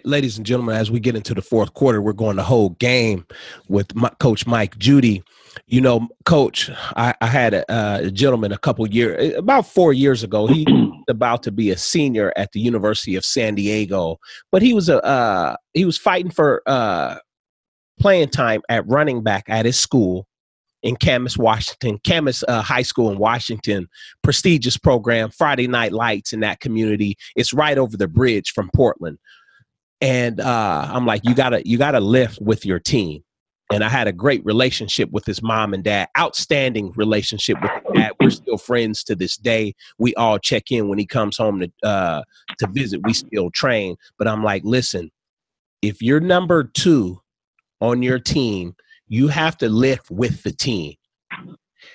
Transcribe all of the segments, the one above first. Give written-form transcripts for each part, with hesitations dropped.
ladies and gentlemen, as we get into the fourth quarter, we're going the whole game with Coach Mike Judy. You know, Coach, I had a gentleman about 4 years ago. He was about to be a senior at the University of San Diego, but he was fighting for playing time at running back at his school in Camas, Washington, High School in Washington, prestigious program, Friday Night Lights in that community. It's right over the bridge from Portland. And I'm like, you gotta lift with your team. And I had a great relationship with his mom and dad, outstanding relationship with his dad. We're still friends to this day. We all check in when he comes home to visit. We still train. But I'm like, listen, if you're number 2 on your team, you have to lift with the team.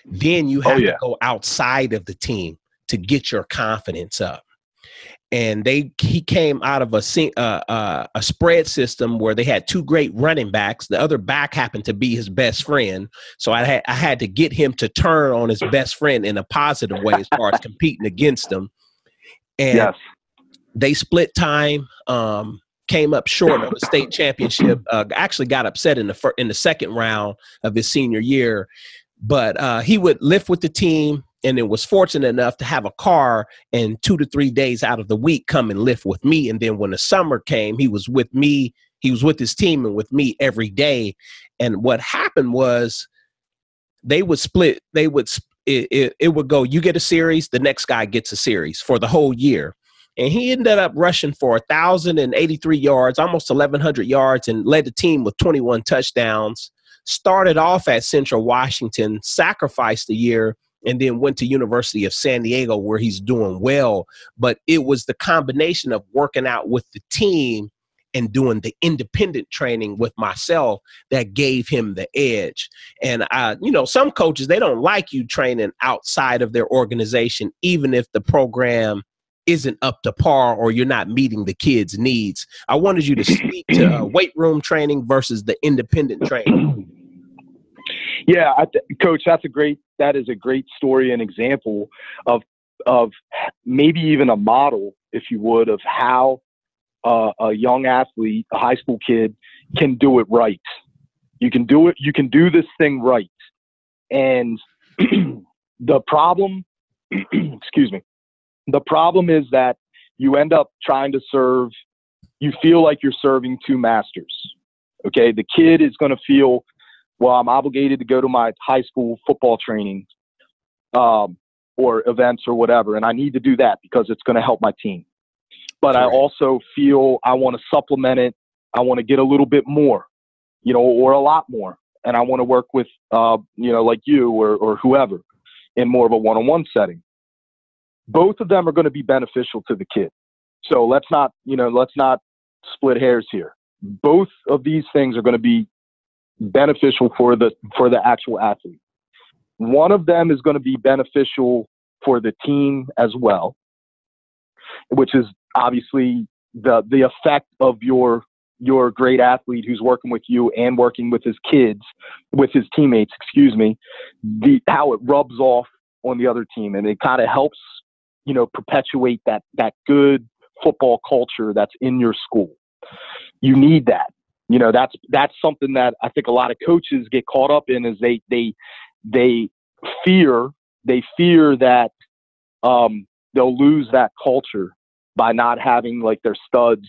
Then you have to go outside of the team to get your confidence up. And he came out of a spread system where they had 2 great running backs. The other back happened to be his best friend. So I had to get him to turn on his best friend in a positive way as far as competing against him. And they split time, came up short of the state championship, actually got upset in the second round of his senior year. But he would lift with the team, and then was fortunate enough to have a car and 2 to 3 days out of the week come and lift with me. And then when the summer came, he was with me. He was with his team and with me every day. And what happened was they would split. It would go, you get a series, the next guy gets a series for the whole year. And he ended up rushing for 1,083 yards, almost 1,100 yards, and led the team with 21 touchdowns. Started off at Central Washington, sacrificed a year, and then went to University of San Diego where he's doing well. But it was the combination of working out with the team and doing the independent training with myself that gave him the edge. And, some coaches, they don't like you training outside of their organization, even if the program isn't up to par or you're not meeting the kids' needs. I wanted you to speak to weight room training versus the independent training. Yeah, Coach, that is a great story and example of maybe even a model, if you would, of how a young athlete, a high school kid, can do it right. You can do it. You can do this thing right. And the problem, excuse me, the problem is that you end up trying to serve. You feel like you're serving 2 masters. Okay, the kid is going to feel, well, I'm obligated to go to my high school football training or events or whatever, and I need to do that because it's going to help my team. But I also feel I want to supplement it. I want to get a little bit more, or a lot more. And I want to work with, like you or whoever in more of a one-on-one setting. Both of them are going to be beneficial to the kid. So let's not split hairs here. Both of these things are going to be beneficial for the actual athlete. One of them is going to be beneficial for the team as well, which is obviously the effect of your great athlete who's working with you and working with his teammates, how it rubs off on the other team. And it kind of helps, perpetuate that good football culture that's in your school. You need that. That's something that I think a lot of coaches get caught up in, is they fear that they'll lose that culture by not having like their studs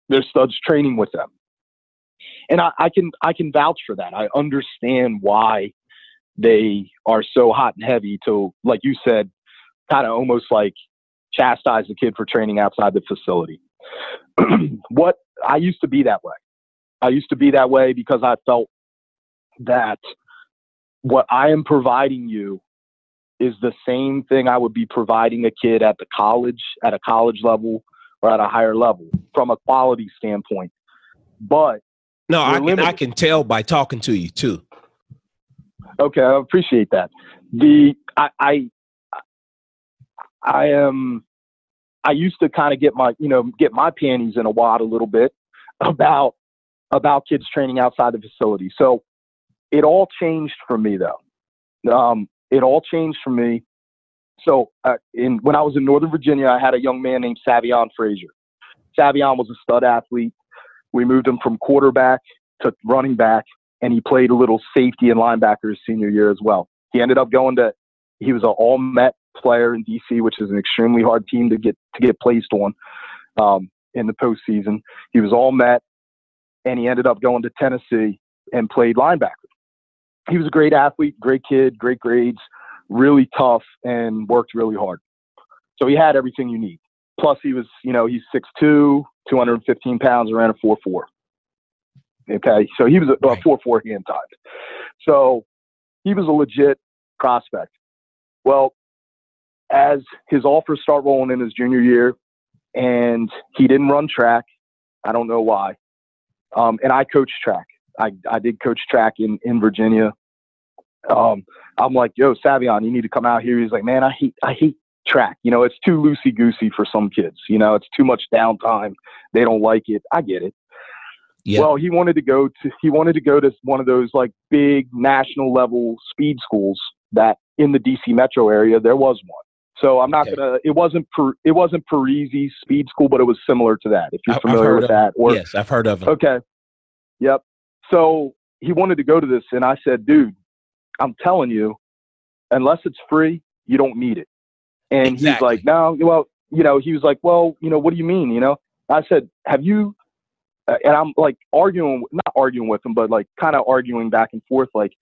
their studs training with them. And I can vouch for that. I understand why they are so hot and heavy to, like you said, kind of almost like chastise the kid for training outside the facility. I used to be that way. I used to be that way because I felt that what I am providing you is the same thing I would be providing a kid at a college level or at a higher level from a quality standpoint. But no, I can tell by talking to you too. Okay, I appreciate that. I used to kind of get my panties in a wad a little bit about kids training outside the facility. So it all changed for me though. It all changed for me. So when I was in Northern Virginia, I had a young man named Savion Frazier. Savion was a stud athlete. We moved him from quarterback to running back, and he played a little safety and linebacker his senior year as well. He ended up he was an all-Met player in DC, which is an extremely hard team to get placed on in the postseason. He was all-Met, and he ended up going to Tennessee and played linebacker. He was a great athlete, great kid, great grades, really tough, and worked really hard. So he had everything you need. Plus, he was, he's 6'2", 215 pounds, ran a 4.4. Okay, so he was a 4.4 hand tied. So he was a legit prospect. Well, as his offers start rolling in his junior year, and he didn't run track, I don't know why. And I coached track. I did coach track in Virginia. I'm like, yo, Savion, you need to come out here. He's like, man, I hate track. It's too loosey-goosey for some kids. It's too much downtime. They don't like it. I get it. Yeah. Well, he wanted to go to one of those like big national level speed schools that in the DC metro area there was one. So I'm not gonna. It wasn't Parisi's speed school, but it was similar to that. If you're familiar with that, yes, I've heard of it. Okay, yep. So he wanted to go to this, and I said, dude, I'm telling you, unless it's free, you don't need it. And exactly. He's like, no, well, he was like, well, what do you mean? I said, have you? And I'm like not arguing with him, but like kind of arguing back and forth. Like,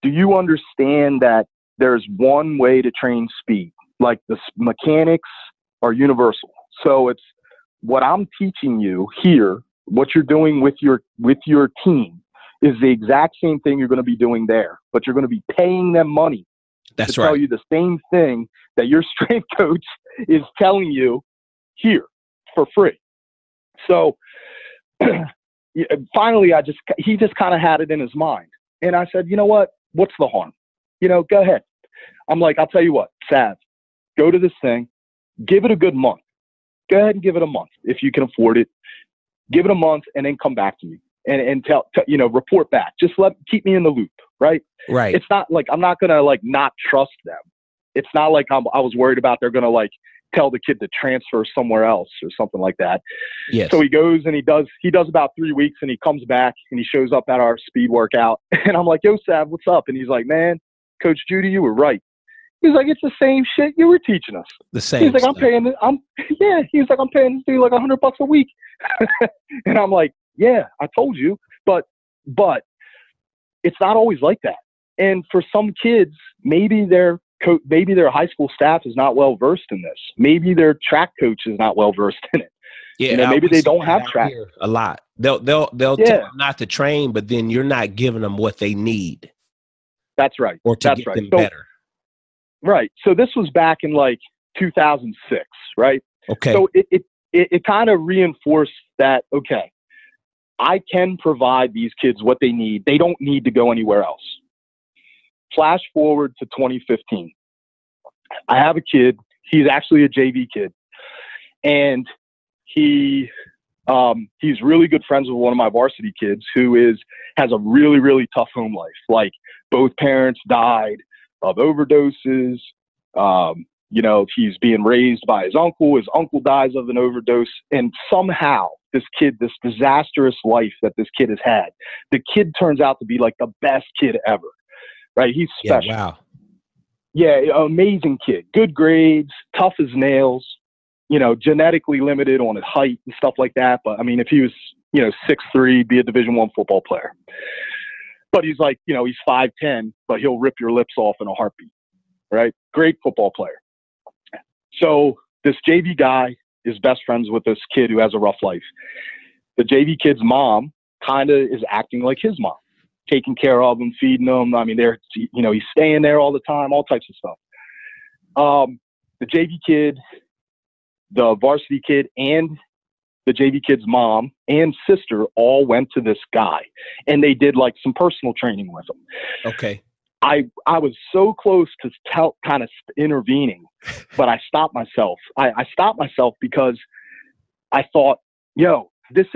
do you understand that there's one way to train speed? Like the mechanics are universal. So it's what I'm teaching you here, what you're doing with your team is the exact same thing you're going to be doing there, but you're going to be paying them money to tell you the same thing that your strength coach is telling you here for free. So finally, he just kind of had it in his mind. And I said, you know what? What's the harm? Go ahead. I'm like, I'll tell you what, Sav, go to this thing, give it a good month. Go ahead and give it a month if you can afford it. Give it a month and then come back to me and report back. Just keep me in the loop, right? Right. It's not like I'm not gonna like not trust them. It's not like I was worried about they're gonna like tell the kid to transfer somewhere else or something like that. Yes. So he goes and he does about 3 weeks and he comes back and he shows up at our speed workout and I'm like, yo, Sav, what's up? And he's like, man, Coach Judy, you were right. He's like, it's the same shit you were teaching us. The same. He's like, stuff. He's like, I'm paying this dude like $100 a week. And I'm like, yeah, I told you, but it's not always like that. And for some kids, maybe their high school staff is not well versed in this. Maybe their track coach is not well versed in it. Yeah, maybe they don't have track. A lot. They'll tell them not to train, but then you're not giving them what they need. That's right. Or to get them better. Right. So this was back in like 2006, right? Okay. So it kind of reinforced that, okay, I can provide these kids what they need. They don't need to go anywhere else. Flash forward to 2015. I have a kid. He's actually a JV kid. And he's really good friends with one of my varsity kids who has a really, really tough home life. Like both parents died of overdoses. He's being raised by his uncle. His uncle dies of an overdose. And somehow this disastrous life that this kid has had, the kid turns out to be like the best kid ever, right? He's special. Yeah, wow. Yeah, amazing kid. Good grades, tough as nails, genetically limited on his height and stuff like that. But I mean, if he was, 6'3", be a Division I football player. But he's like, he's 5'10", but he'll rip your lips off in a heartbeat, right? Great football player. So this JV guy is best friends with this kid who has a rough life. The JV kid's mom kind of is acting like his mom, taking care of him, feeding him. I mean, he's staying there all the time, all types of stuff. The JV kid, the varsity kid, and the JV kid's mom and sister all went to this guy, and they did like some personal training with him. Okay. I was so close to kind of intervening, but I stopped myself. I stopped myself because I thought, this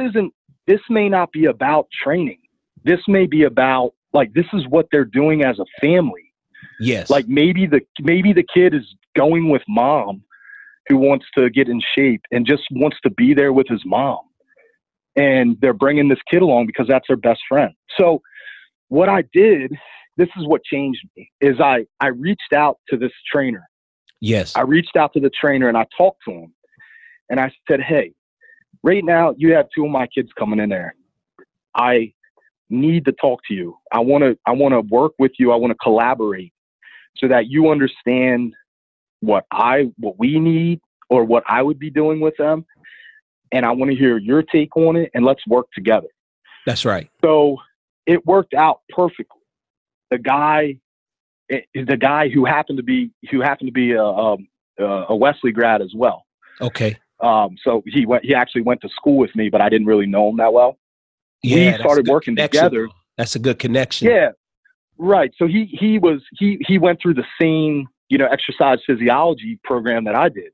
may not be about training. This may be about like, this is what they're doing as a family. Yes. Like maybe the kid is going with mom who wants to get in shape and just wants to be there with his mom. And they're bringing this kid along because that's their best friend. So what I did, this is what changed me, is I reached out to this trainer. Yes. I reached out to the trainer and I talked to him. And I said, hey, right now you have 2 of my kids coming in there. I need to talk to you. I want to work with you. I want to collaborate so that you understand what we need or what I would be doing with them. And I want to hear your take on it, and let's work together. That's right. So it worked out perfectly. The guy who happened to be a Wesley grad as well. Okay. So he actually went to school with me, but I didn't really know him that well. Yeah, we started working together. That's a good connection. Yeah, right. So he went through the same, exercise physiology program that I did.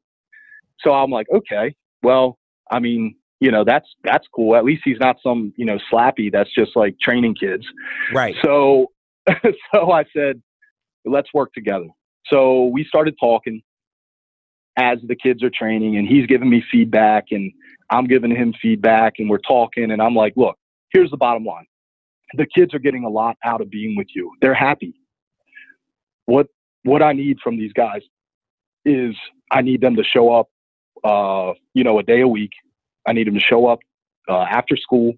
So I'm like, okay, well, I mean, that's cool. At least he's not some, slappy that's just like training kids. Right. So I said, let's work together. So we started talking as the kids are training, and he's giving me feedback and I'm giving him feedback, and we're talking, and I'm like, look, here's the bottom line. The kids are getting a lot out of being with you. They're happy. What I need from these guys is I need them to show up, a day a week. I need them to show up after school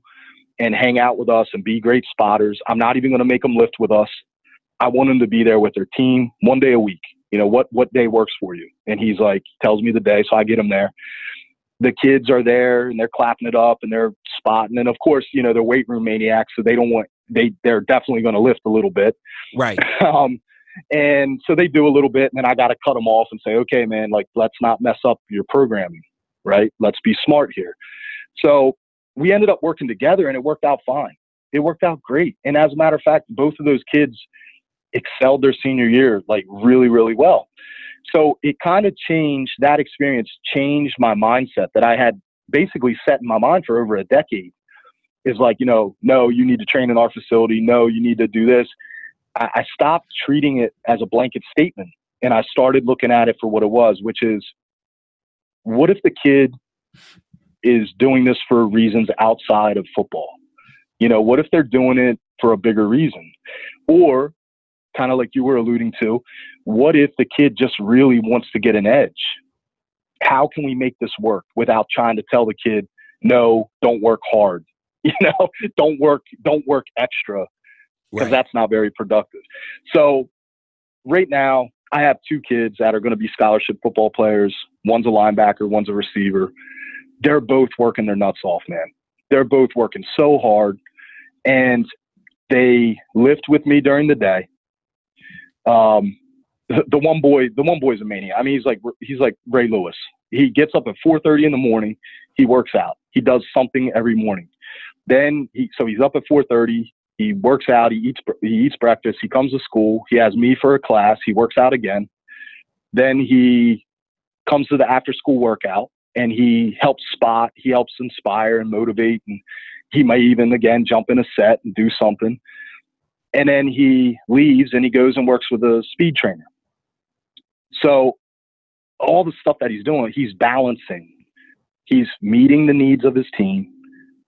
and hang out with us and be great spotters. I'm not even going to make them lift with us. I want them to be there with their team 1 day a week. What day works for you? And he's like, tells me the day. So I get them there. The kids are there and they're clapping it up and they're spotting. And of course, they're weight room maniacs. So they're definitely going to lift a little bit. Right. And so they do a little bit, and then I got to cut them off and say, okay, man, like, let's not mess up your programming, right? Let's be smart here. So we ended up working together, and it worked out fine. It worked out great. And as a matter of fact, both of those kids excelled their senior year, like really, really well. So it kind of changed, that experience changed my mindset that I had basically set in my mind for over a decade. Is like, no, you need to train in our facility. No, you need to do this. I stopped treating it as a blanket statement, and I started looking at it for what it was, which is, what if the kid is doing this for reasons outside of football? What if they're doing it for a bigger reason? Or kind of like you were alluding to, what if the kid just really wants to get an edge? How can we make this work without trying to tell the kid, no, don't work hard, don't work extra, because that's not very productive. So right now I have 2 kids that are going to be scholarship football players. One's a linebacker, one's a receiver. They're both working their nuts off, man. They're both working so hard, and they lift with me during the day. The one boy's a maniac. I mean, he's like Ray Lewis. He gets up at 4:30 in the morning. He works out. He does something every morning. Then he's up at 4:30. He works out. He eats breakfast. He comes to school. He has me for a class. He works out again. Then he comes to the after school workout, and he helps spot. He helps inspire and motivate. And he may even, again, jump in a set and do something. And then he leaves and he goes and works with a speed trainer. So all the stuff that he's doing, he's balancing. He's meeting the needs of his team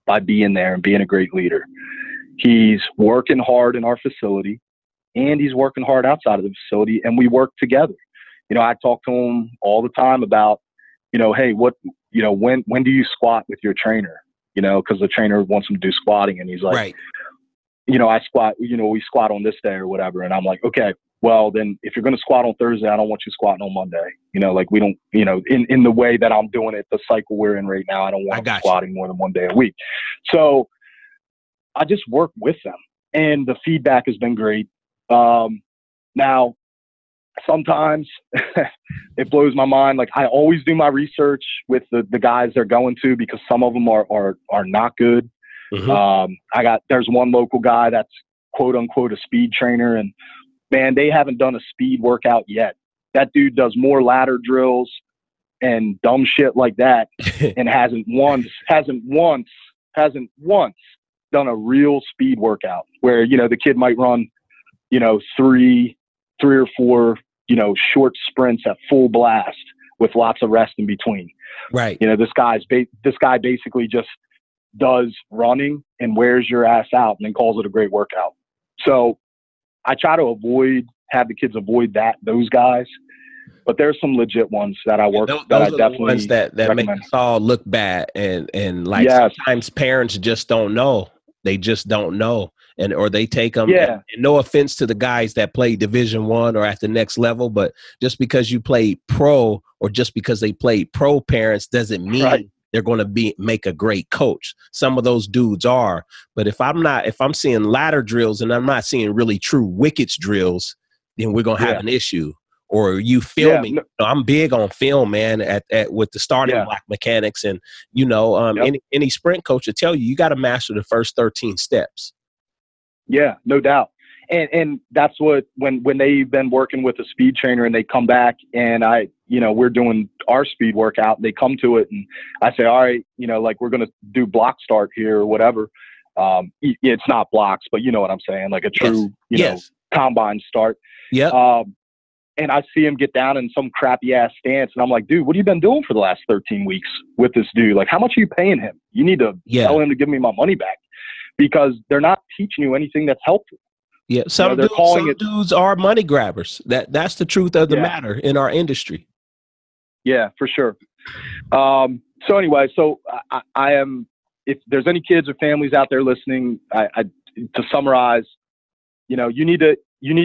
by being there and being a great leader. He's working hard in our facility, and he's working hard outside of the facility, and we work together. I talk to him all the time about, hey, when do you squat with your trainer? Because the trainer wants him to do squatting, and he's like, right. I squat, we squat on this day or whatever. And I'm like, okay, well then if you're going to squat on Thursday, I don't want you squatting on Monday. We don't, in the way that I'm doing it, the cycle we're in right now, I don't want squatting more than 1 day a week. So I just work with them, and the feedback has been great. Now, sometimes it blows my mind. Like, I always do my research with the guys they're going to, because some of them are not good. Mm-hmm. There's one local guy that's quote unquote a speed trainer, and man, they haven't done a speed workout yet. That dude does more ladder drills and dumb shit like that, and hasn't once done a real speed workout where, the kid might run, 3 or 4, short sprints at full blast with lots of rest in between. Right. You know, this guy basically just does running and wears your ass out and then calls it a great workout. So I try to have the kids avoid those guys. But there's some legit ones that I work. Those that I are definitely the ones that make us all look bad, and like sometimes parents just don't know. They just don't know, or they take them. Yeah. And no offense to the guys that play Division I or at the next level, but just because you play pro or just because they play pro, parents doesn't mean they're going to make a great coach. Some of those dudes are, but if I'm seeing ladder drills and I'm not seeing really true wickets drills, then we're gonna have an issue. Or you filming. I'm big on film, man, with the starting block mechanics. And, any sprint coach will tell you got to master the first 13 steps. Yeah, no doubt. And that's what, when they've been working with a speed trainer and they come back and we're doing our speed workout and they come to it and I say, all right, like we're going to do block start here or whatever. It's not blocks, but you know what I'm saying? Like a true, combine start. Yeah. And I see him get down in some crappy ass stance. And I'm like, dude, what have you been doing for the last 13 weeks with this dude? Like, how much are you paying him? You need to tell him to give me my money back, because they're not teaching you anything that's helpful. Yeah. Some dudes are money grabbers. That's the truth of the matter in our industry. Yeah, for sure. So anyway, I am, if there's any kids or families out there listening, to summarize, you need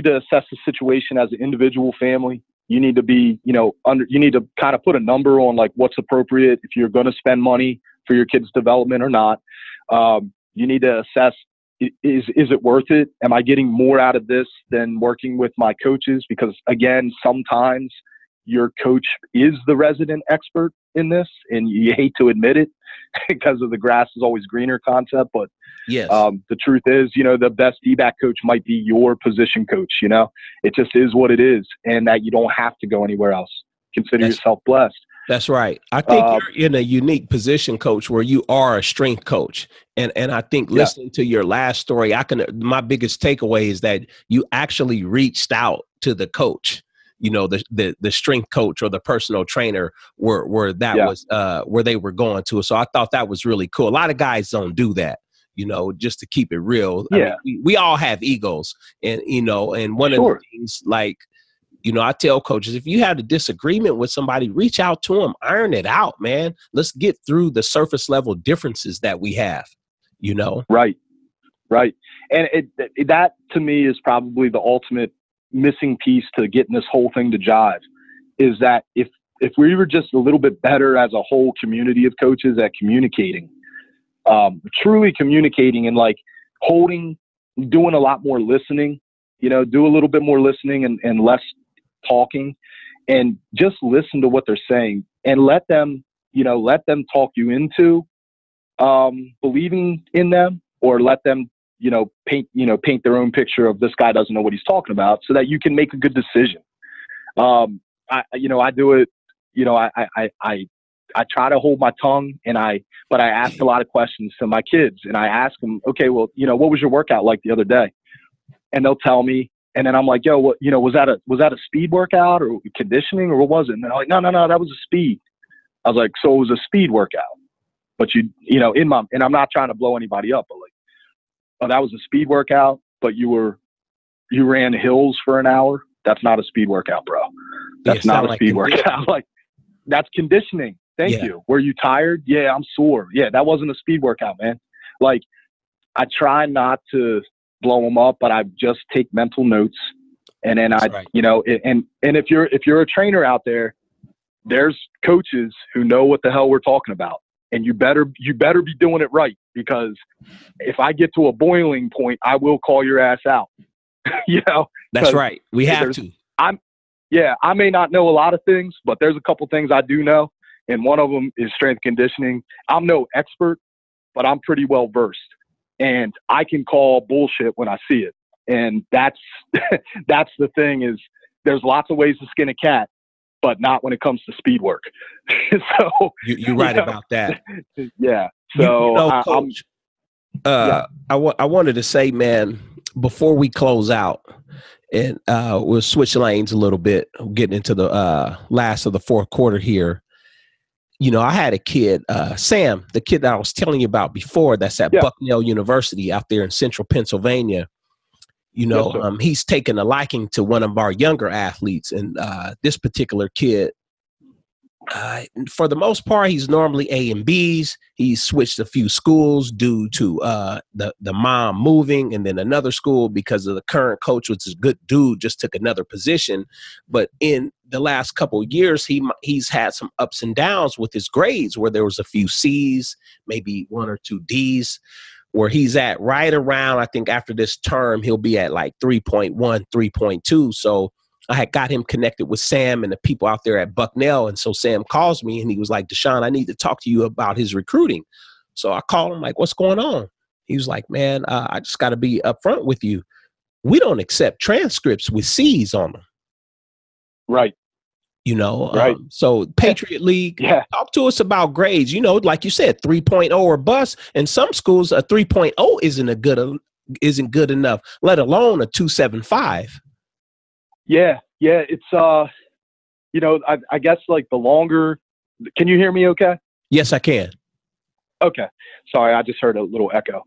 to assess the situation as an individual family. You need to be, you need to kind of put a number on like what's appropriate if you're going to spend money for your kid's development or not. You need to assess, is it worth it? Am I getting more out of this than working with my coaches? Because again, sometimes your coach is the resident expert in this and you hate to admit it because of the grass is always greener concept. But yes, the truth is, the best D-back coach might be your position coach. It just is what it is, and that you don't have to go anywhere else. Consider yourself blessed. That's right. I think you're in a unique position, coach, where you are a strength coach. And I think listening to your last story, my biggest takeaway is that you actually reached out to the coach, the strength coach or the personal trainer where they were going to. So I thought that was really cool. A lot of guys don't do that. Just to keep it real. Yeah. I mean, we all have egos, and one of the things, like, I tell coaches, if you had a disagreement with somebody, reach out to them, iron it out, man. Let's get through the surface level differences that we have, Right. And that to me is probably the ultimate missing piece to getting this whole thing to jive, is that if we were just a little bit better as a whole community of coaches at communicating, truly communicating and like doing a lot more listening, do a little bit more listening and less talking, and just listen to what they're saying and let them talk you into believing in them, or let them, paint their own picture of this guy doesn't know what he's talking about, so that you can make a good decision. I do it, I try to hold my tongue, but I ask a lot of questions to my kids, and I ask them, okay, well, what was your workout like the other day? And they'll tell me, and then I'm like, yo, what, was that a speed workout or conditioning, or what was it? And they're like, no, that was a speed. I was like, so it was a speed workout, but and I'm not trying to blow anybody up, but like, oh, that was a speed workout, but you ran hills for an hour. That's not a speed workout, bro. That's not a speed workout. Like, that's conditioning. Thank you. Were you tired? Yeah, I'm sore. Yeah, that wasn't a speed workout, man. Like, I try not to blow them up, but I just take mental notes. And then and if you're a trainer out there, there's coaches who know what the hell we're talking about. And you better be doing it right, because if I get to a boiling point, I will call your ass out. That's right. We have to. I may not know a lot of things, but there's a couple things I do know. And one of them is strength conditioning. I'm no expert, but I'm pretty well versed, and I can call bullshit when I see it. And that's the thing, is there's lots of ways to skin a cat, but not when it comes to speed work. So you're right about that. Yeah. So Coach, I wanted to say, man, before we close out, And we'll switch lanes a little bit, getting into the last of the fourth quarter here. You know, I had a kid, Sam, the kid that I was telling you about before, that's at Bucknell University out there in central Pennsylvania. You know, he's taken a liking to one of our younger athletes. And this particular kid, for the most part, he's normally A and Bs. He's switched a few schools due to the mom moving, and then another school because of the current coach, which is a good dude, just took another position. But in the last couple of years, he's had some ups and downs with his grades, where there was a few C's, maybe 1 or 2 D's, where he's at right around, I think after this term, he'll be at like 3.1, 3.2. So I had got him connected with Sam and the people out there at Bucknell. And so Sam calls me and he was like, Deshaun, I need to talk to you about his recruiting. So I called him like, what's going on? He was like, man, I just got to be upfront with you. We don't accept transcripts with C's on them. Right. You know, right. So Patriot League, talk to us about grades. You know, like you said, 3.0 or bust. In some schools, a 3.0 isn't good enough, let alone a 2.75. Yeah. It's, you know, I guess like the longer, can you hear me okay? Yes, I can. Okay. Sorry. I just heard a little echo.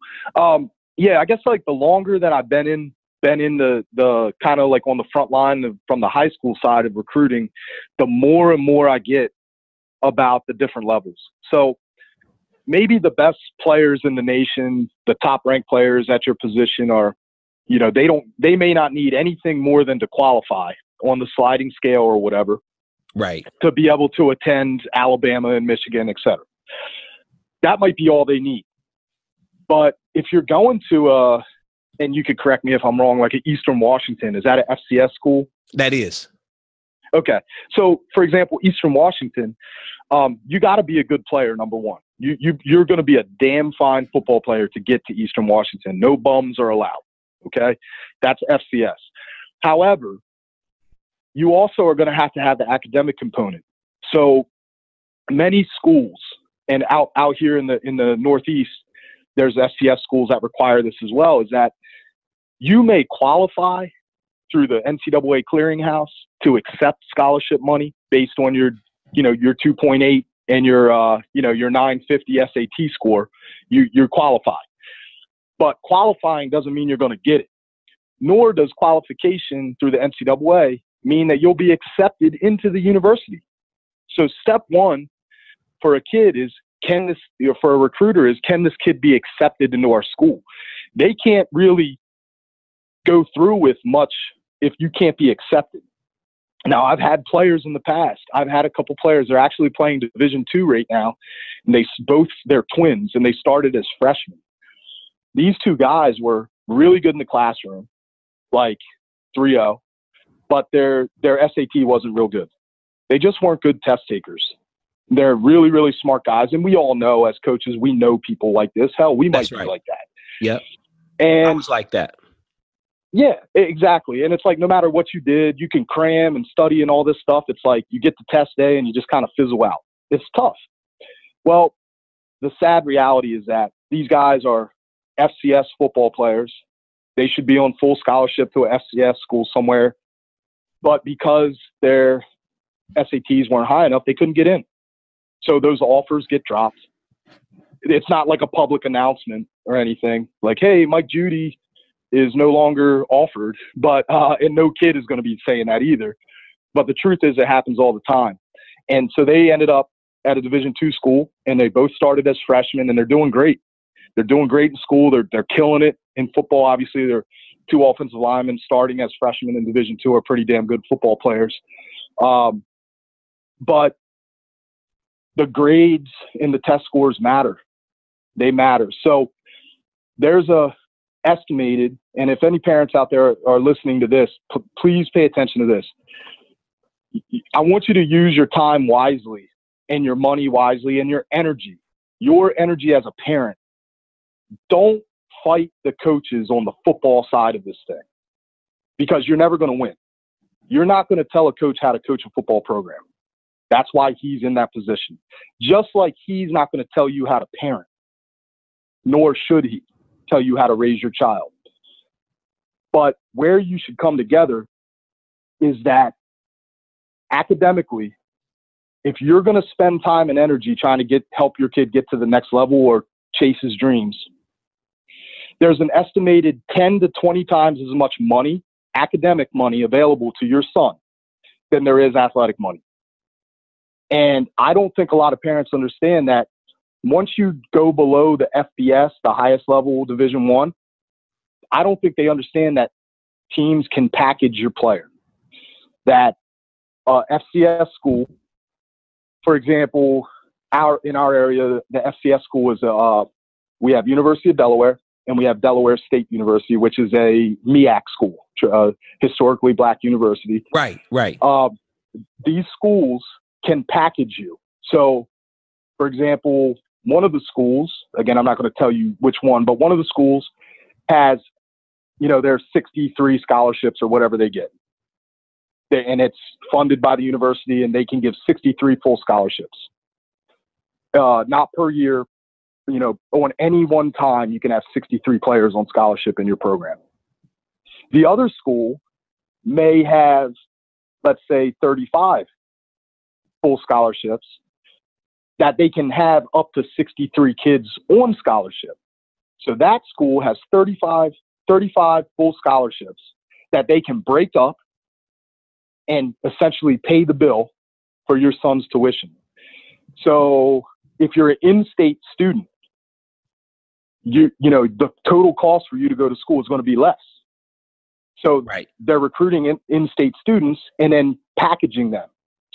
Yeah, I guess like the longer that I've been in the kind of like on the front line from the high school side of recruiting, the more and more I get about the different levels. So maybe the best players in the nation, the top ranked players at your position are, you know, they may not need anything more than to qualify on the sliding scale or whatever, right, to be able to attend Alabama and Michigan, et cetera. That might be all they need. But if you're going to and you could correct me if I'm wrong, like at Eastern Washington, is that an FCS school? That is. Okay. So for example, Eastern Washington, you got to be a good player. Number one, you're going to be a damn fine football player to get to Eastern Washington. No bums are allowed. Okay. That's FCS. However, you also are going to have the academic component. So many schools, and out here in the Northeast, there's FCS schools that require this as well, is that you may qualify through the NCAA clearinghouse to accept scholarship money based on your 2.8 and your 950 SAT score. You're qualified. But qualifying doesn't mean you're going to get it. Nor does qualification through the NCAA mean that you'll be accepted into the university. So step one for a kid is, for a recruiter is, can this kid be accepted into our school? They can't really go through with much if you can't be accepted. Now, I've had players in the past. I've had a couple players. They're actually playing Division II right now, and they're twins, and they started as freshmen. These two guys were really good in the classroom, like 3.0, but their SAT wasn't real good. They just weren't good test takers. They're really, really smart guys, and we all know as coaches, we know people like this. Hell, we might be like that. Yep. And I was like that. Yeah, exactly. And it's like no matter what you did, you can cram and study and all this stuff. It's like you get to test day and you just kind of fizzle out. It's tough. Well, the sad reality is that these guys are FCS football players. They should be on full scholarship to an FCS school somewhere. But because their SATs weren't high enough, they couldn't get in. So those offers get dropped. It's not like a public announcement or anything like, hey, Mike Judy is no longer offered, but and no kid is going to be saying that either. But the truth is it happens all the time. And so they ended up at a Division II school, and they both started as freshmen, and they're doing great. They're doing great in school. They're killing it in football. Obviously, they're two offensive linemen starting as freshmen in Division II are pretty damn good football players. But the grades and the test scores matter. They matter. So there's a estimated, and if any parents out there are listening to this, please pay attention to this. I want you to use your time wisely and your money wisely and your energy as a parent. Don't fight the coaches on the football side of this thing, because you're never going to win. You're not going to tell a coach how to coach a football program. That's why he's in that position. Just like he's not going to tell you how to parent, nor should he tell you how to raise your child. But where you should come together is that academically, if you're going to spend time and energy trying to help your kid get to the next level or chase his dreams, there's an estimated 10 to 20 times as much money, academic money, available to your son than there is athletic money. And I don't think a lot of parents understand that once you go below the FBS, the highest level, Division I don't think they understand that teams can package your player. That FCS school, for example, in our area, the FCS school is we have University of Delaware and we have Delaware State University, which is a MEAC school, historically black university. Right. These schools can package you. So, for example, one of the schools, again, I'm not going to tell you which one, but one of the schools has, there's 63 scholarships or whatever they get. And it's funded by the university, and they can give 63 full scholarships. Not per year, on any one time, you can have 63 players on scholarship in your program. The other school may have, let's say, 35 full scholarships that they can have up to 63 kids on scholarship. So that school has 35 full scholarships that they can break up and essentially pay the bill for your son's tuition. So if you're an in-state student, the total cost for you to go to school is going to be less. So they're recruiting in-state students and then packaging them.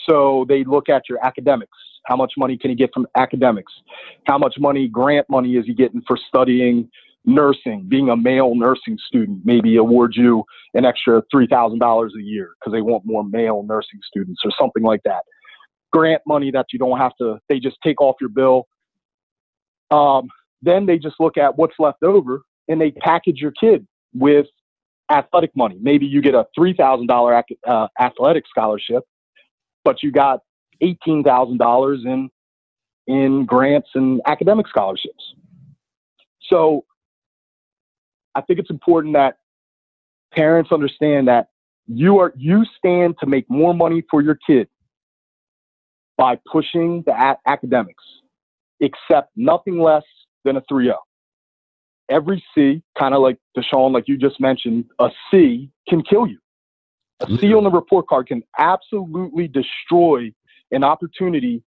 So they look at your academics. How much money can he get from academics? How much grant money is he getting for studying nursing, being a male nursing student? Maybe award you an extra $3,000 a year because they want more male nursing students or something like that. Grant money that you don't have to, they just take off your bill. Then they just look at what's left over and they package your kid with athletic money. Maybe you get a $3,000 athletic scholarship, but you got $18,000 in grants and academic scholarships. So I think it's important that parents understand that you stand to make more money for your kid by pushing the academics, except nothing less than a 3.0. Every C, kind of like Deshaun, like you just mentioned, a C can kill you. A C on the report card can absolutely destroy an opportunity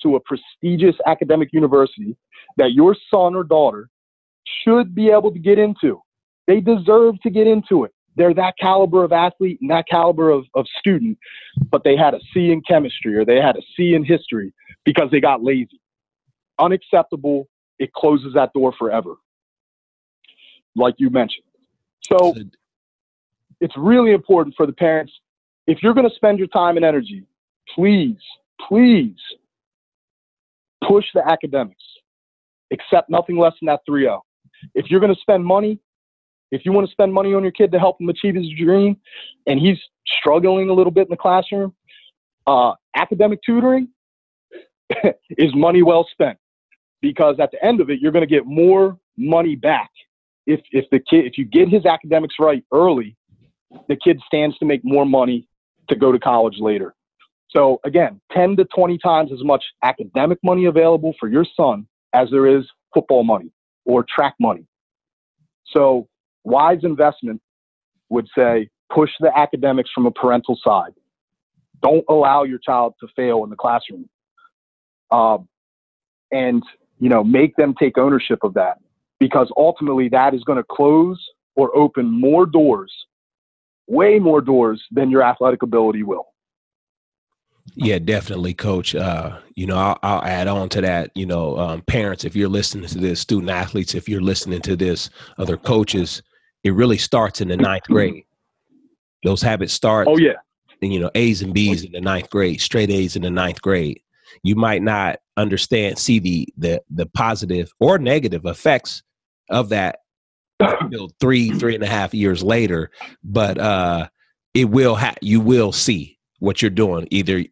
to a prestigious academic university that your son or daughter should be able to get into. They deserve to get into it. They're that caliber of athlete and that caliber of student, but they had a C in chemistry or they had a C in history because they got lazy. Unacceptable. It closes that door forever, like you mentioned. So it's really important for the parents. If you're going to spend your time and energy, please push the academics. Accept nothing less than that 3.0. If you're going to spend money, if you want to spend money on your kid to help him achieve his dream and he's struggling a little bit in the classroom, academic tutoring is money well spent, because at the end of it, you're going to get more money back. If you get his academics right early, the kid stands to make more money to go to college later. So again, 10 to 20 times as much academic money available for your son as there is football money or track money. So wise investment would say, push the academics from a parental side. Don't allow your child to fail in the classroom. And, make them take ownership of that, because ultimately that is going to close or open more doors, way more doors than your athletic ability will. Yeah, definitely, Coach. I'll add on to that. Parents, if you're listening to this, student athletes, if you're listening to this, other coaches, it really starts in the 9th grade. Those habits start. Oh yeah. A's and B's in the 9th grade, straight A's in the 9th grade. You might not see the positive or negative effects of that 3.5 years later, but you will see what you're doing. Either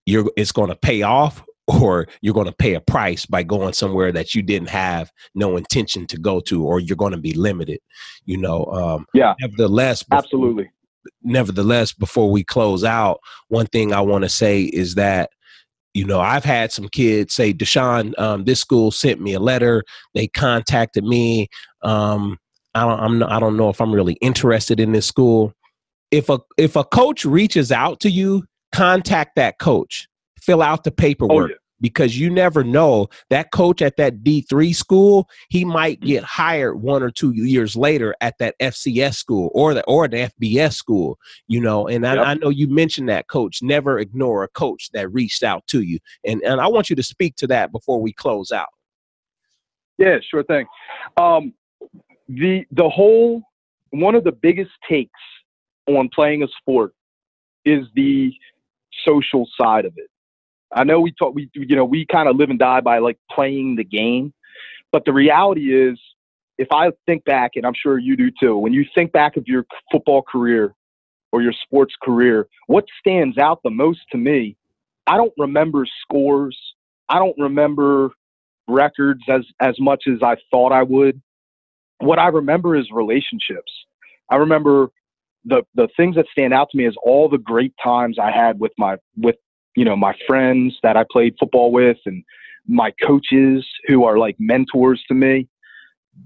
it's going to pay off, or you're going to pay a price by going somewhere that you didn't have no intention to go to, or you're going to be limited, you know. Yeah, absolutely. Nevertheless, before we close out, one thing I want to say is that, you know, I've had some kids say, Deshaun, this school sent me a letter. They contacted me. I don't know if I'm really interested in this school. If a coach reaches out to you, contact that coach. Fill out the paperwork, because you never know, that coach at that D3 school, he might get hired 1 or 2 years later at that FCS school or the FBS school, you know. And I know you mentioned that, Coach. Never ignore a coach that reached out to you. And I want you to speak to that before we close out. Yeah, sure thing. One of the biggest takes on playing a sport is the social side of it. I know we kind of live and die by like playing the game, but the reality is, if I think back, and I'm sure you do too, when you think back of your football career or your sports career, what stands out the most to me, I don't remember scores. I don't remember records as much as I thought I would. What I remember is relationships. I remember the things that stand out to me is all the great times I had with my friends that I played football with, and my coaches who are like mentors to me.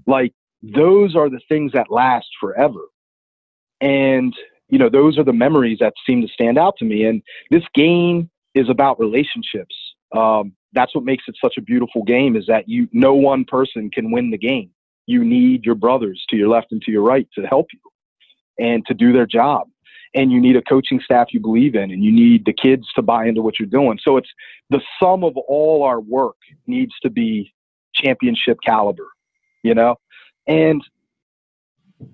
Like, those are the things that last forever. And, you know, those are the memories that seem to stand out to me. And this game is about relationships. That's what makes it such a beautiful game, is that no one person can win the game. You need your brothers to your left and to your right to help you and to do their job. And you need a coaching staff you believe in, and you need the kids to buy into what you're doing. So it's the sum of all our work needs to be championship caliber, you know? And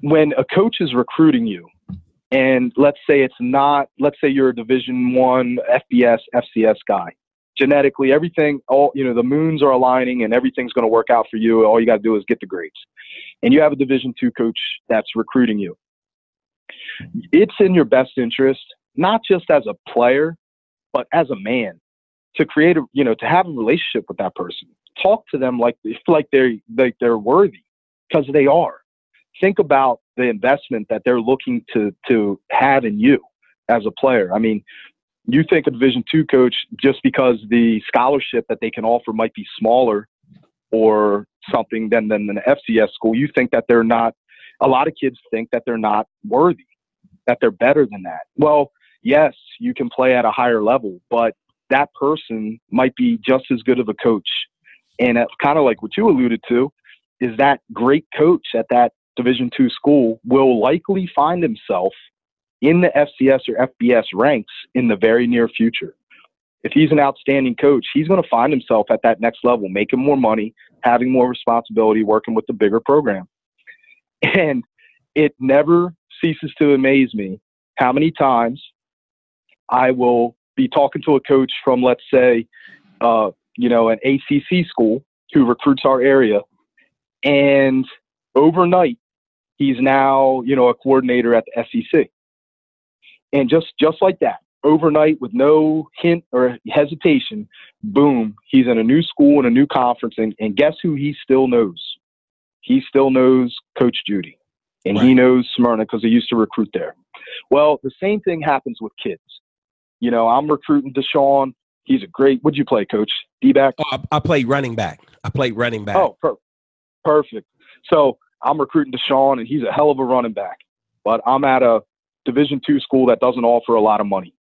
when a coach is recruiting you, and let's say you're a Division I, FBS, FCS guy, genetically, everything, the moons are aligning and everything's going to work out for you. All you got to do is get the grades. And you have a Division II coach that's recruiting you. It's in your best interest, not just as a player, but as a man, to create to have a relationship with that person. Talk to them like they're worthy, because they are. Think about the investment that they're looking to have in you as a player. I mean, you think a Division II coach, just because the scholarship that they can offer might be smaller or something than an FCS school, you think that they're not. A lot of kids think that they're not worthy, that they're better than that. Well, yes, you can play at a higher level, but that person might be just as good of a coach. And it's kind of like what you alluded to, is that great coach at that Division II school will likely find himself in the FCS or FBS ranks in the very near future. If he's an outstanding coach, he's going to find himself at that next level, making more money, having more responsibility, working with the bigger program. And it never ceases to amaze me how many times I will be talking to a coach from, let's say, an ACC school who recruits our area, and overnight he's now, a coordinator at the SEC. And just like that, overnight, with no hint or hesitation, boom, he's in a new school and a new conference. And guess who he still knows? He still knows Coach Judy, and He knows Smyrna because he used to recruit there. Well, the same thing happens with kids. I'm recruiting Deshaun. He's a great – what'd you play, Coach? D-back? Oh, I played running back. Oh, perfect. So I'm recruiting Deshaun, and he's a hell of a running back. But I'm at a Division II school that doesn't offer a lot of money.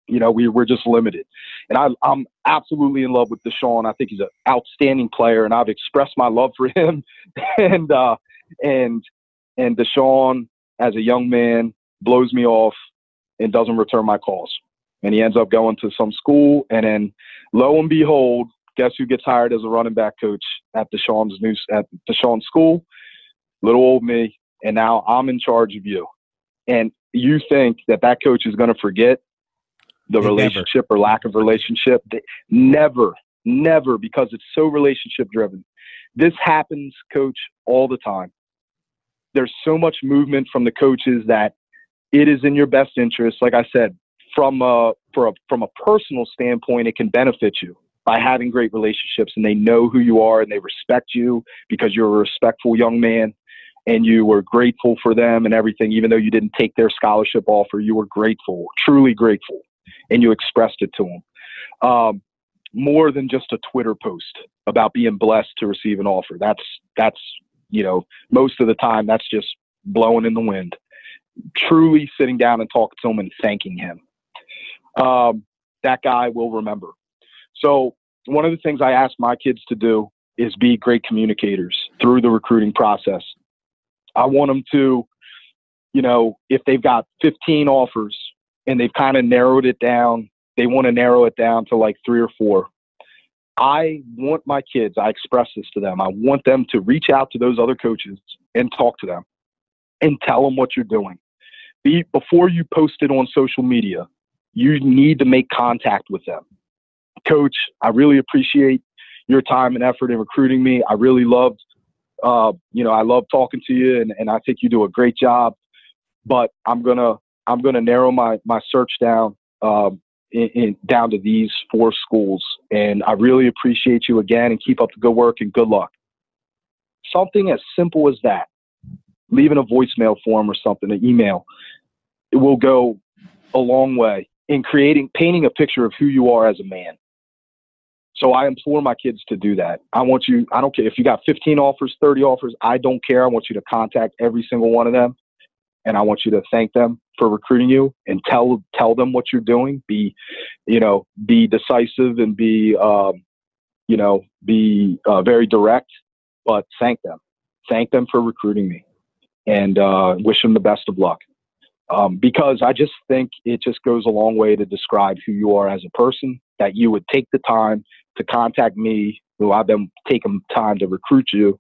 We're just limited. And I'm absolutely in love with Deshaun. I think he's an outstanding player, and I've expressed my love for him. and Deshaun, as a young man, blows me off and doesn't return my calls. And he ends up going to some school, and then lo and behold, guess who gets hired as a running back coach at Deshaun's school? Little old me. And now I'm in charge of you. And you think that coach is going to forget the relationship or lack of relationship? Never, because it's so relationship driven. This happens, Coach, all the time. There's so much movement from the coaches that it is in your best interest. Like I said, from a personal standpoint, it can benefit you. by having great relationships, and they know who you are and they respect you because you're a respectful young man and you were grateful for them and everything. Even though you didn't take their scholarship offer, you were grateful, truly grateful, and you expressed it to them. More than just a Twitter post about being blessed to receive an offer. That's, you know, most of the time that's just blowing in the wind. Truly sitting down and talking to him and thanking him. That guy will remember. So one of the things I ask my kids to do is be great communicators through the recruiting process. I want them to, you know, if they've got 15 offers and they've kind of narrowed it down, they want to narrow it down to like 3 or 4. I want my kids, I express this to them, I want them to reach out to those other coaches and talk to them and tell them what you're doing. Before you post it on social media, you need to make contact with them. Coach, I really appreciate your time and effort in recruiting me. I really loved, you know, I love talking to you, and I think you do a great job. But I'm gonna narrow my search down down to these 4 schools, and I really appreciate you again. And keep up the good work and good luck. Something as simple as that, leaving a voicemail form or something, an email, it will go a long way in painting a picture of who you are as a man. So I implore my kids to do that. I don't care if you got 15 offers, 30 offers, I don't care. I want you to contact every single one of them, and I want you to thank them for recruiting you and tell them what you're doing. Be decisive and be very direct, but thank them. Thank them for recruiting me, and wish them the best of luck. Because I just think it just goes a long way to describe who you are as a person, that you would take the time to contact me, who I've been taking time to recruit you,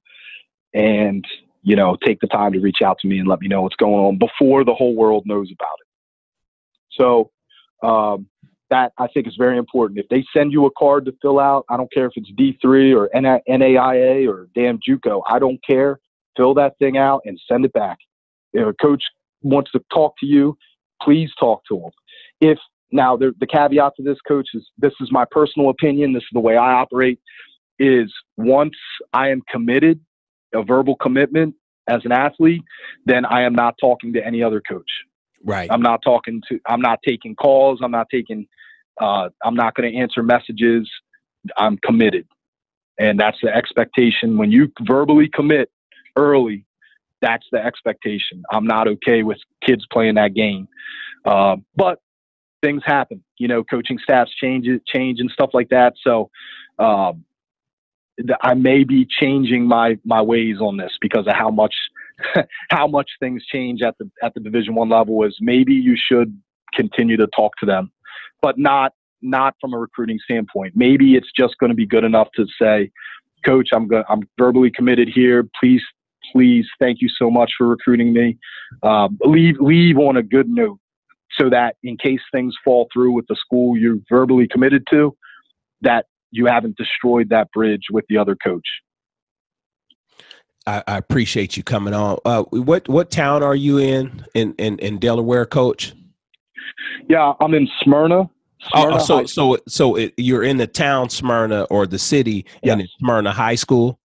and, you know, take the time to reach out to me and let me know what's going on before the whole world knows about it. So that I think is very important. If they send you a card to fill out, I don't care if it's D3 or NAIA or damn JUCO, I don't care. Fill that thing out and send it back. If a coach wants to talk to you, please talk to him. Now, the caveat to this, Coach, is this is my personal opinion. This is the way I operate, is once I am committed, a verbal commitment as an athlete, then I am not talking to any other coach. Right. I'm not taking calls. I'm not going to answer messages. I'm committed. And that's the expectation. When you verbally commit early, that's the expectation. I'm not okay with kids playing that game. But things happen, you know, coaching staffs change and stuff like that. So I may be changing my ways on this because of how much things change at the Division I level. Is maybe you should continue to talk to them, but not from a recruiting standpoint. Maybe it's just going to be good enough to say, Coach, I'm verbally committed here. Please, thank you so much for recruiting me. Leave on a good note, so that in case things fall through with the school you're verbally committed to, that you haven't destroyed that bridge with the other coach. I appreciate you coming on. What town are you in Delaware, Coach? Yeah, I'm in Smyrna. You're in the town Smyrna, or the city, yes, and it's Smyrna High School?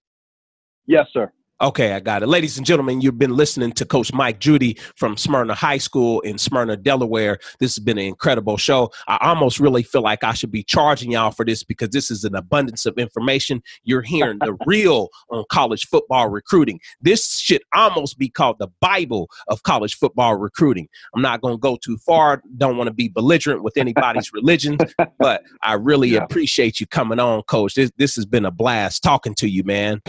Yes, sir. Okay, I got it. Ladies and gentlemen, you've been listening to Coach Mike Judy from Smyrna High School in Smyrna, Delaware. This has been an incredible show. I almost really feel like I should be charging y'all for this, because this is an abundance of information. You're hearing the real on college football recruiting. This should almost be called the Bible of college football recruiting. I'm not going to go too far. Don't want to be belligerent with anybody's religion, but I really appreciate you coming on, Coach. This has been a blast talking to you, man.